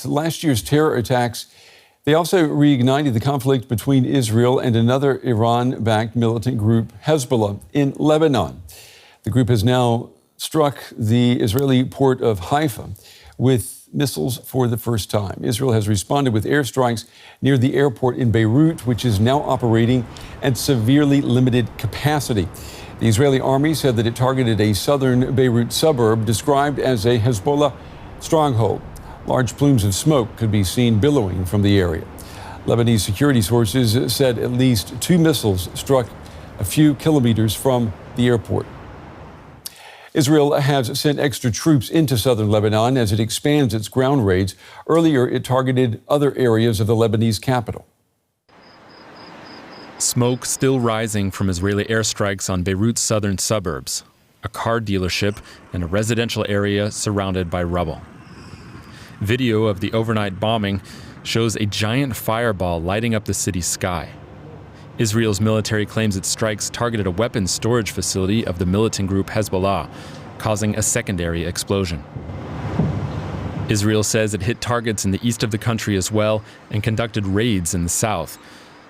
Last year's terror attacks, they also reignited the conflict between Israel and another Iran-backed militant group, Hezbollah, in Lebanon. The group has now struck the Israeli port of Haifa with missiles for the first time. Israel has responded with airstrikes near the airport in Beirut, which is now operating at severely limited capacity. The Israeli army said that it targeted a southern Beirut suburb described as a Hezbollah stronghold. Large plumes of smoke could be seen billowing from the area. Lebanese security sources said at least 2 missiles struck a few kilometers from the airport. Israel has sent extra troops into southern Lebanon as it expands its ground raids. Earlier, it targeted other areas of the Lebanese capital. Smoke still rising from Israeli airstrikes on Beirut's southern suburbs, a car dealership, and a residential area surrounded by rubble. Video of the overnight bombing shows a giant fireball lighting up the city's sky. Israel's military claims its strikes targeted a weapons storage facility of the militant group Hezbollah, causing a secondary explosion. Israel says it hit targets in the east of the country as well and conducted raids in the south.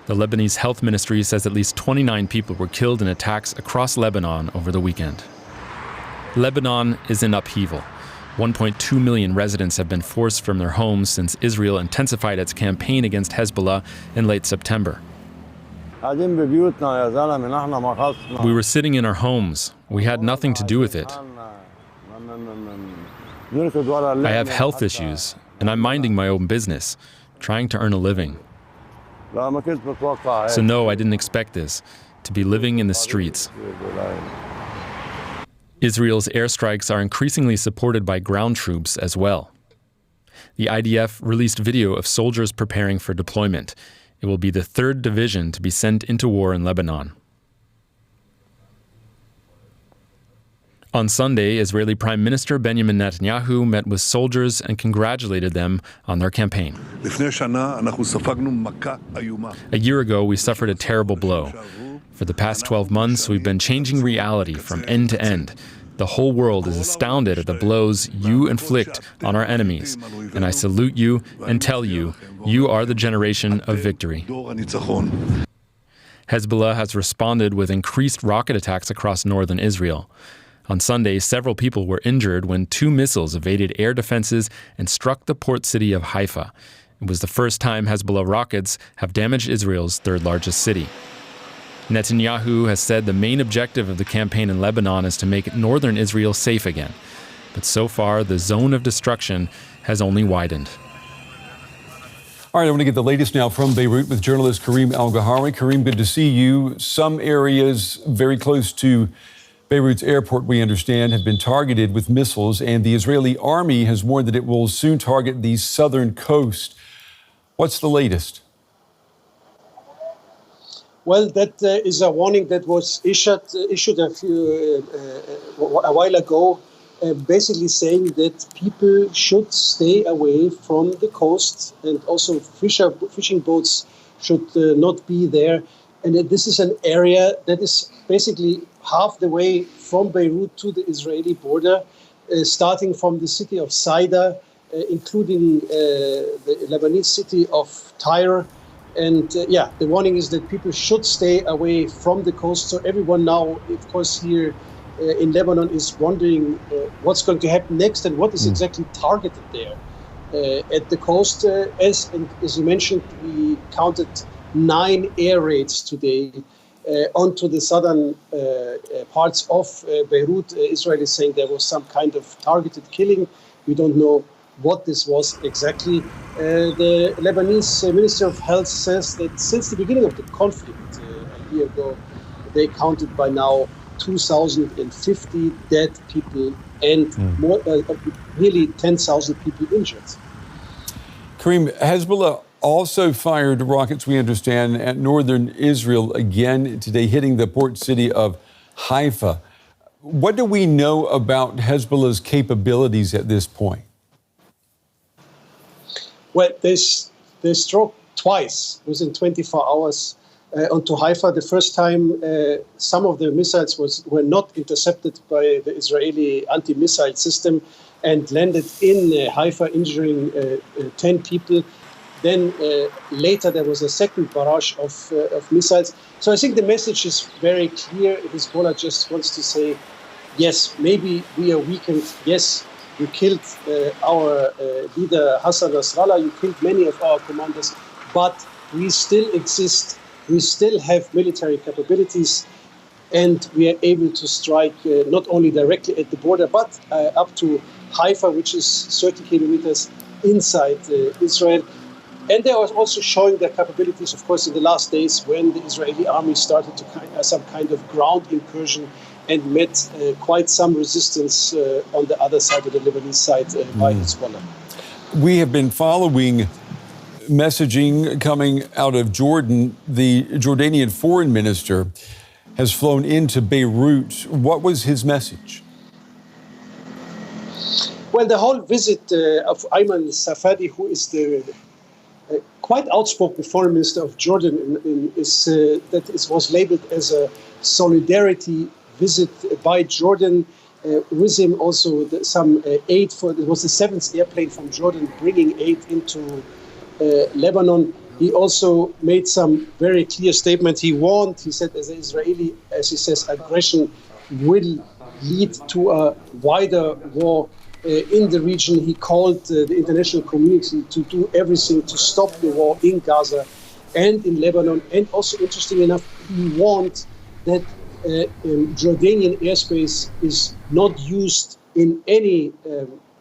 The Lebanese health ministry says at least 29 people were killed in attacks across Lebanon over the weekend. Lebanon is in upheaval. 1.2 million residents have been forced from their homes since Israel intensified its campaign against Hezbollah in late September. We were sitting in our homes. We had nothing to do with it. I have health issues, and I'm minding my own business, trying to earn a living. So no, I didn't expect this, to be living in the streets. Israel's airstrikes are increasingly supported by ground troops as well. The IDF released video of soldiers preparing for deployment. It will be the 3rd division to be sent into war in Lebanon. On Sunday, Israeli Prime Minister Benjamin Netanyahu met with soldiers and congratulated them on their campaign. A year ago, we suffered a terrible blow. For the past 12 months, we've been changing reality from end to end. The whole world is astounded at the blows you inflict on our enemies. And I salute you and tell you, you are the generation of victory. Hezbollah has responded with increased rocket attacks across northern Israel. On Sunday, several people were injured when 2 missiles evaded air defenses and struck the port city of Haifa. It was the first time Hezbollah rockets have damaged Israel's 3rd largest city. Netanyahu has said the main objective of the campaign in Lebanon is to make northern Israel safe again. But so far, the zone of destruction has only widened. All right, I want to get the latest now from Beirut with journalist Kareem Al-Gahawi. Kareem, good to see you. Some areas very close to Beirut's airport, we understand, have been targeted with missiles, and the Israeli army has warned that it will soon target the southern coast. What's the latest? Well, that is a warning that was issued a while ago, basically saying that people should stay away from the coast, and also fishing boats should not be there. And that this is an area that is basically half the way from Beirut to the Israeli border, starting from the city of Saida, including the Lebanese city of Tyre. And the warning is that people should stay away from the coast. So everyone now, of course, here in Lebanon is wondering what's going to happen next and what is exactly targeted there. At the coast, as you mentioned, we counted 9 air raids today onto the southern parts of Beirut. Israel is saying there was some kind of targeted killing. We don't know what this was exactly. The Lebanese Ministry of Health says that since the beginning of the conflict a year ago, they counted by now 2,050 dead people and nearly 10,000 people injured. Kareem, Hezbollah also fired rockets, we understand, at northern Israel again today, hitting the port city of Haifa. What do we know about Hezbollah's capabilities at this point? Well, they struck twice within 24 hours onto Haifa. The first time some of the missiles were not intercepted by the Israeli anti-missile system and landed in Haifa, injuring 10 people. Then later there was a second barrage of missiles. So I think the message is very clear. Hezbollah just wants to say, yes, maybe we are weakened. Yes, you killed our leader Hassan Nasrallah. You killed many of our commanders, but we still exist. We still have military capabilities, and we are able to strike not only directly at the border, but up to Haifa, which is 30 kilometers inside Israel. And they are also showing their capabilities, of course, in the last days when the Israeli army started to some kind of ground incursion and met quite some resistance on the other side of the Lebanese side by Hezbollah. We have been following messaging coming out of Jordan. The Jordanian foreign minister has flown into Beirut. What was his message? Well, the whole visit of Ayman Safadi, who is the quite outspoken foreign minister of Jordan, was labeled as a solidarity visit by Jordan. With him also some aid it was the 7th airplane from Jordan bringing aid into Lebanon. He also made some very clear statements. He said, as an Israeli, as he says, aggression will lead to a wider war in the region. He called the international community to do everything to stop the war in Gaza and in Lebanon. And also, interesting enough, he warned that Jordanian airspace is not used in any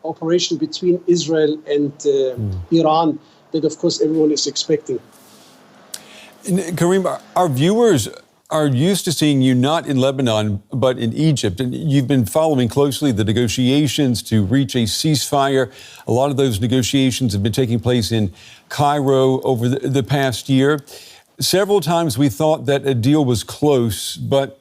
operation between Israel and Iran that, of course, everyone is expecting. And Karim, our viewers are used to seeing you not in Lebanon, but in Egypt. And you've been following closely the negotiations to reach a ceasefire. A lot of those negotiations have been taking place in Cairo over the past year. Several times we thought that a deal was close, but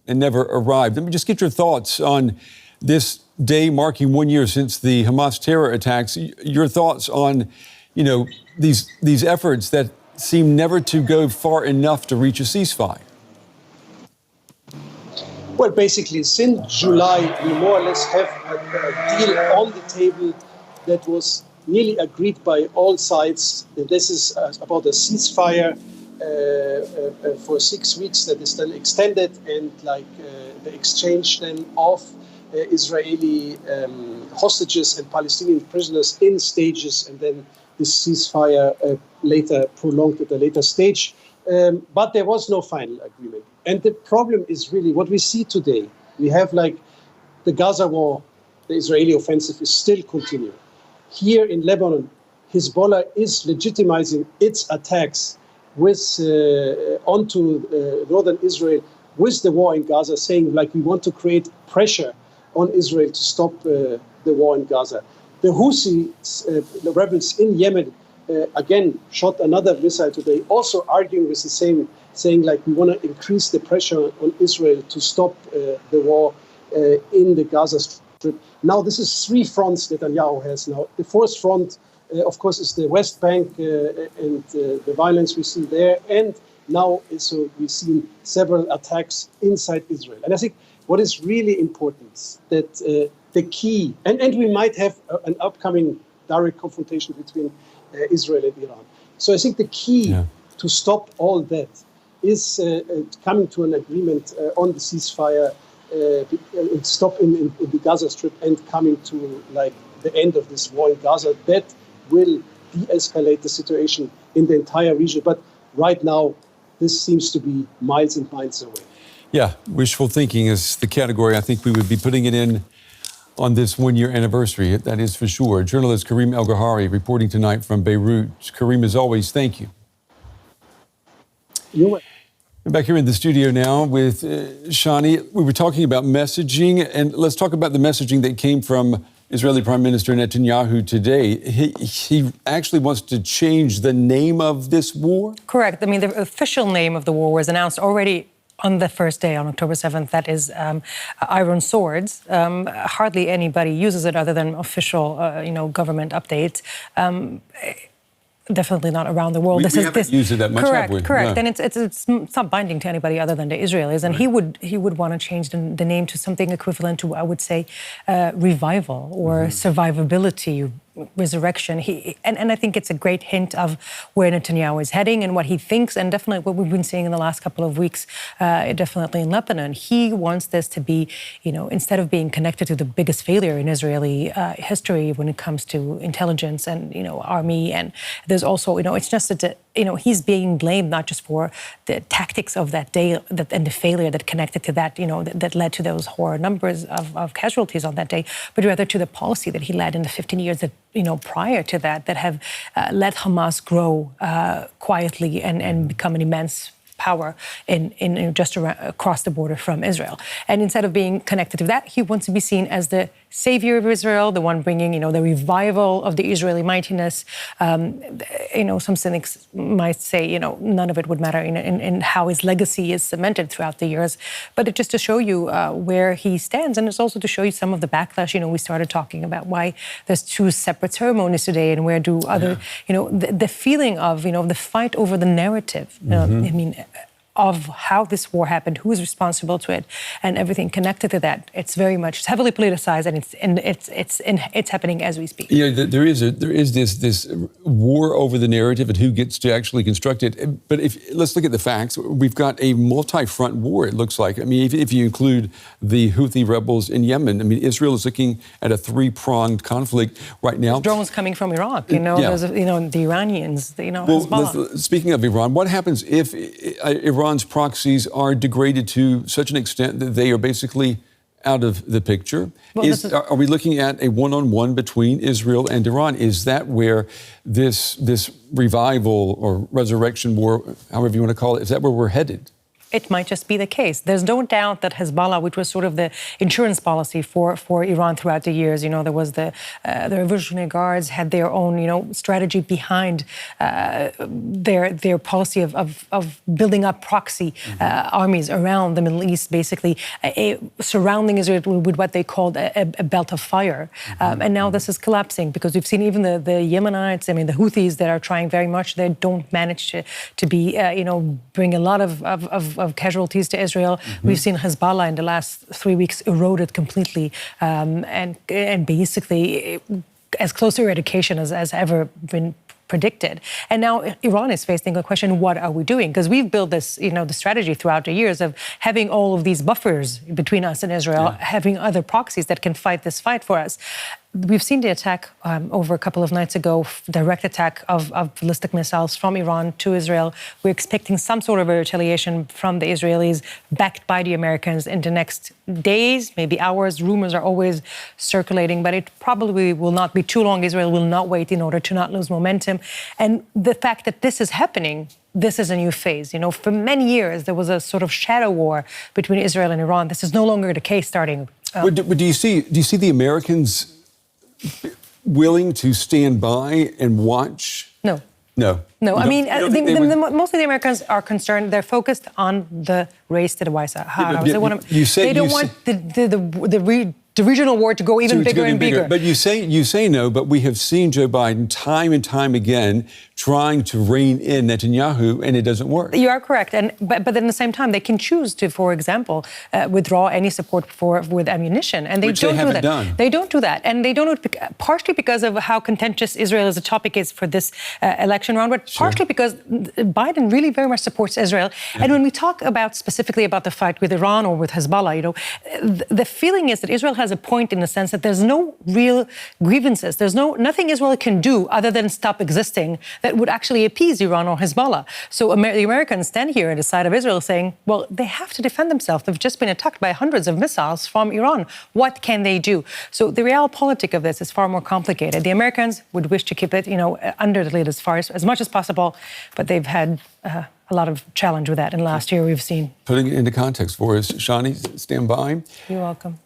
it never arrived. Let me just get your thoughts on this day marking 1 year since the Hamas terror attacks. Your thoughts on, these efforts that seem never to go far enough to reach a ceasefire. Well, basically, since July, we more or less have a deal on the table that was nearly agreed by all sides. This is about a ceasefire for 6 weeks that is then extended, and the exchange then of Israeli hostages and Palestinian prisoners in stages, and then this ceasefire later prolonged at a later stage. But there was no final agreement. And the problem is really what we see today. We have the Gaza war, the Israeli offensive is still continuing. Here in Lebanon, Hezbollah is legitimizing its attacks onto northern Israel with the war in Gaza, saying we want to create pressure on Israel to stop the war in Gaza. The Houthis, the rebels in Yemen, again shot another missile today, also arguing with the same, saying we want to increase the pressure on Israel to stop the war in the Gaza Strip. Now this is 3 fronts Netanyahu has now. The 4th front, of course, is the West Bank and the violence we see there. And now also we've seen several attacks inside Israel. And I think what is really important that the key, and we might have an upcoming direct confrontation between Israel and Iran. So I think the key to stop all that is coming to an agreement on the ceasefire, stop in the Gaza Strip, and coming to the end of this war in Gaza. That will de-escalate the situation in the entire region. But right now, this seems to be miles and miles away. Yeah, wishful thinking is the category I think we would be putting it in on this 1 year anniversary. That is for sure. Journalist Karim El-Ghahari reporting tonight from Beirut. Karim, as always, thank you. You're welcome. We're back here in the studio now with Shani. We were talking about messaging, and let's talk about the messaging that came from Israeli Prime Minister Netanyahu today. He actually wants to change the name of this war? Correct. I mean, the official name of the war was announced already on the first day, on October 7th. That is Iron Swords. Hardly anybody uses it other than official, government updates. definitely not around the world. We haven't used it that much, have we? Correct. No. And it's not binding to anybody other than the Israelis. And he would want to change the name to something equivalent to, I would say, revival or survivability, resurrection. And I think it's a great hint of where Netanyahu is heading and what he thinks, and definitely what we've been seeing in the last couple of weeks, definitely in Lebanon. He wants this to be, instead of being connected to the biggest failure in Israeli history when it comes to intelligence and, army, and there's also, it's just that, he's being blamed not just for the tactics of that day and the failure that connected to that, that led to those horror numbers of casualties on that day, but rather to the policy that he led in the 15 years that, prior to that have let Hamas grow quietly and become an immense power in just across the border from Israel. And instead of being connected to that, he wants to be seen as the savior of Israel, the one bringing, the revival of the Israeli mightiness. Some cynics might say, none of it would matter in how his legacy is cemented throughout the years. But just to show you where he stands, and it's also to show you some of the backlash. We started talking about why there's two separate ceremonies today, and where do other, the feeling of, the fight over the narrative. Of how this war happened, who is responsible to it, and everything connected to that. It's heavily politicized, and it's happening as we speak. There is this war over the narrative and who gets to actually construct it. But let's look at the facts. We've got a multi-front war. It looks like. If you include the Houthi rebels in Yemen, Israel is looking at a three-pronged conflict right now. There's drones coming from Iraq. There's the Iranians. Hezbollah. Speaking of Iran, what happens if Iran's proxies are degraded to such an extent that they are basically out of the picture? Are we looking at a one-on-one between Israel and Iran? Is that where this revival or resurrection war, however you want to call it, is that where we're headed? It might just be the case. There's no doubt that Hezbollah, which was sort of the insurance policy for Iran throughout the years, there was the Revolutionary Guards had their own, strategy behind their policy of building up proxy armies around the Middle East, basically surrounding Israel with what they called a belt of fire. And now this is collapsing because we've seen even the Yemenites, the Houthis that are trying very much, they don't manage to be, bring a lot of casualties to Israel. We've seen Hezbollah in the last 3 weeks eroded completely, and basically as close to eradication as ever been predicted. And now Iran is facing a question, what are we doing? Because we've built this, the strategy throughout the years of having all of these buffers between us and Israel, having other proxies that can fight this fight for us. We've seen the attack over a couple of nights ago, direct attack of ballistic missiles from Iran to Israel. We're expecting some sort of a retaliation from the Israelis, backed by the Americans in the next days, maybe hours. Rumors are always circulating, but it probably will not be too long. Israel will not wait in order to not lose momentum. And the fact that this is happening, this is a new phase. For many years, there was a sort of shadow war between Israel and Iran. This is no longer the case starting. But do you see the Americans willing to stand by and watch? No. No. Most of the Americans are concerned. They're focused on the race to the White House. They don't want the regional war to go even bigger and bigger. But you say no, but we have seen Joe Biden time and time again trying to rein in Netanyahu, and it doesn't work. You are correct. But at the same time, they can choose to, for example, withdraw any support with ammunition. And they don't do that. They don't do that. And they don't do it partially because of how contentious Israel as a topic is for this election round, but partially because Biden really very much supports Israel. And when we talk specifically about the fight with Iran or with Hezbollah, the feeling is that Israel has a point in the sense that there's no real grievances. There's nothing Israel can do other than stop existing that would actually appease Iran or Hezbollah. So the Americans stand here at the side of Israel saying, well, they have to defend themselves. They've just been attacked by hundreds of missiles from Iran. What can they do? So the realpolitik of this is far more complicated. The Americans would wish to keep it, under the lid as much as possible, but they've had a lot of challenge with that. And last year we've seen. Putting it into context for us, Shani, stand by. You're welcome.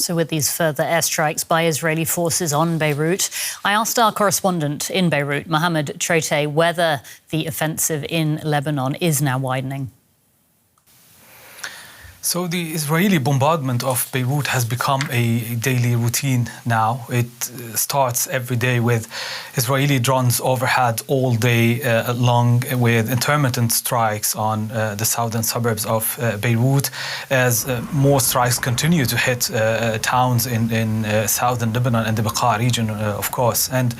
So with these further airstrikes by Israeli forces on Beirut, I asked our correspondent in Beirut, Mohammed Trote, whether the offensive in Lebanon is now widening. So the Israeli bombardment of Beirut has become a daily routine now. It starts every day with Israeli drones overhead all day long, with intermittent strikes on the southern suburbs of Beirut, as more strikes continue to hit towns in southern Lebanon and the Bekaa region, of course. And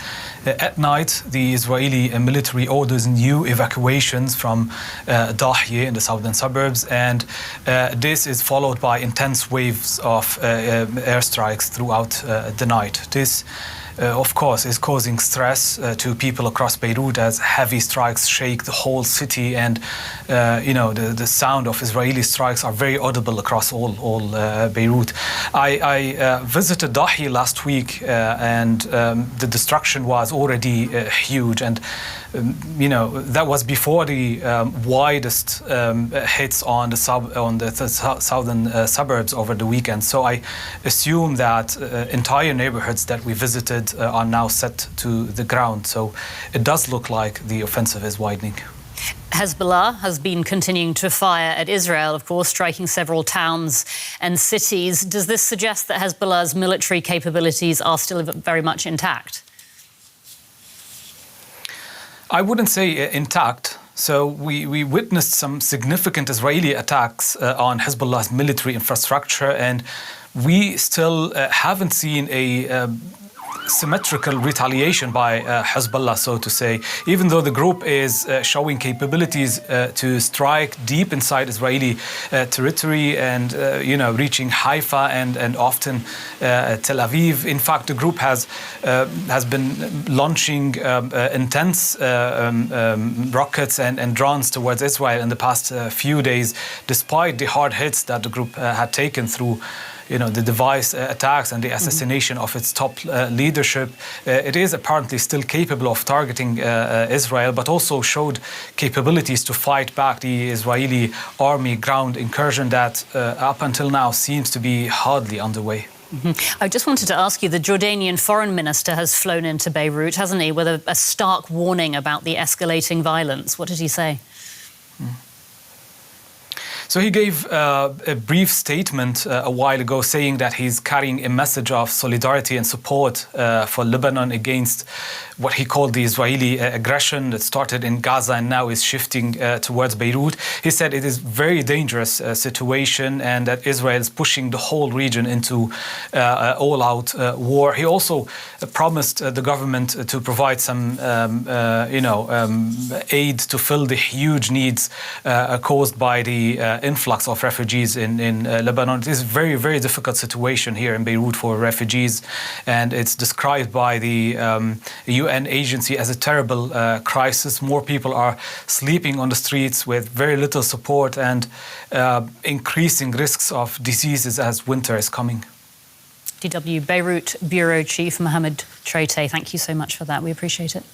at night, the Israeli military orders new evacuations from Dahye in the southern suburbs, and this is followed by intense waves of airstrikes throughout the night. This, of course, is causing stress to people across Beirut as heavy strikes shake the whole city, and the sound of Israeli strikes are very audible across all Beirut. I visited Dahye last week, and the destruction was already huge, and that was before the widest hits on the southern suburbs over the weekend. So I assume that entire neighborhoods that we visited are now set to the ground. So it does look like the offensive is widening. Hezbollah has been continuing to fire at Israel, of course, striking several towns and cities. Does this suggest that Hezbollah's military capabilities are still very much intact? I wouldn't say intact. So we witnessed some significant Israeli attacks on Hezbollah's military infrastructure, and we still haven't seen a symmetrical retaliation by Hezbollah, so to say, even though the group is showing capabilities to strike deep inside Israeli territory and reaching Haifa and often Tel Aviv. In fact, the group has been launching intense rockets and drones towards Israel in the past few days, despite the hard hits that the group had taken through the device attacks and the assassination of its top leadership. It is apparently still capable of targeting Israel, but also showed capabilities to fight back the Israeli army ground incursion that up until now seems to be hardly underway. I just wanted to ask you, the Jordanian foreign minister has flown into Beirut, hasn't he, with a stark warning about the escalating violence. What did he say? So he gave a brief statement a while ago saying that he's carrying a message of solidarity and support for Lebanon against what he called the Israeli aggression that started in Gaza and now is shifting towards Beirut. He said it is a very dangerous situation and that Israel is pushing the whole region into all-out war. He also promised the government to provide some aid to fill the huge needs caused by the influx of refugees in Lebanon. It is a very, very difficult situation here in Beirut for refugees, and it's described by the UN agency as a terrible crisis. More people are sleeping on the streets with very little support and increasing risks of diseases as winter is coming. DW Beirut Bureau Chief Mohammed Traite, thank you so much for that. We appreciate it.